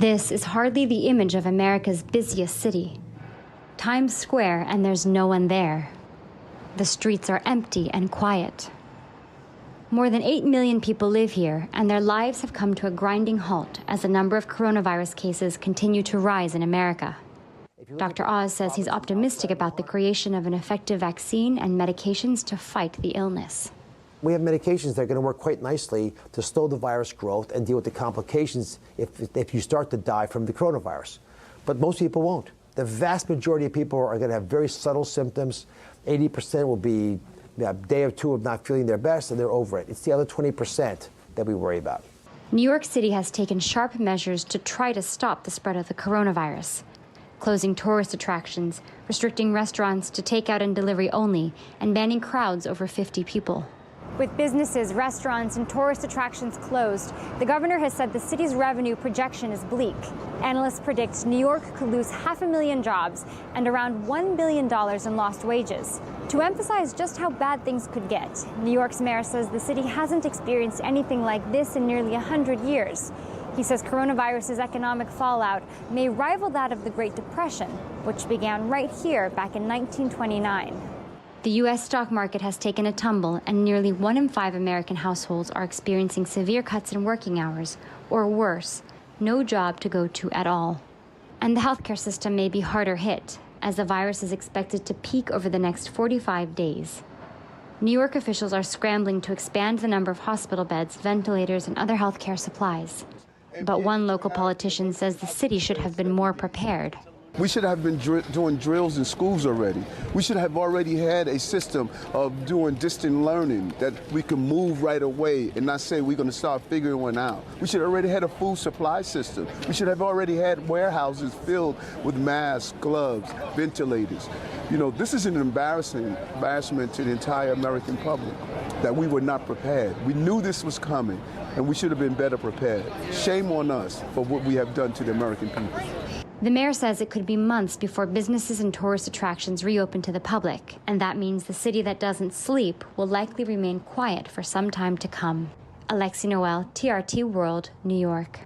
This is hardly the image of America's busiest city. Times Square, and there's no one there. The streets are empty and quiet. More than 8 million people live here, and their lives have come to a grinding halt as the number of coronavirus cases continue to rise in America. Dr. Oz says he's optimistic about the creation of an effective vaccine and medications to fight the illness. We have medications that are going to work quite nicely to slow the virus growth and deal with the complications if you start to die from the coronavirus. But most people won't. The vast majority of people are going to have very subtle symptoms. 80% will be a day or two of not feeling their best, and they're over it. It's the other 20% that we worry about. New York City has taken sharp measures to try to stop the spread of the coronavirus, closing tourist attractions, restricting restaurants to takeout and delivery only, and banning crowds over 50 people. With businesses, restaurants, and tourist attractions closed, the governor has said the city's revenue projection is bleak. Analysts predict New York could lose 500,000 jobs and around $1 billion in lost wages. To emphasize just how bad things could get, New York's mayor says the city hasn't experienced anything like this in nearly 100 years. He says coronavirus's economic fallout may rival that of the Great Depression, which began right here back in 1929. The U.S. stock market has taken a tumble, and nearly 1 in 5 American households are experiencing severe cuts in working hours, or worse, no job to go to at all. And the healthcare system may be harder hit, as the virus is expected to peak over the next 45 days. New York officials are scrambling to expand the number of hospital beds, ventilators, and other healthcare supplies. But one local politician says the city should have been more prepared. We should have been doing drills in schools already. We should have already had a system of doing distant learning that we can move right away and not say we're going to start figuring one out. We should have already had a food supply system. We should have already had warehouses filled with masks, gloves, ventilators. You know, this is an embarrassment to the entire American public that we were not prepared. We knew this was coming, and we should have been better prepared. Shame on us for what we have done to the American people. The mayor says it could be months before businesses and tourist attractions reopen to the public, and that means the city that doesn't sleep will likely remain quiet for some time to come. Alexi Noelle, TRT World, New York.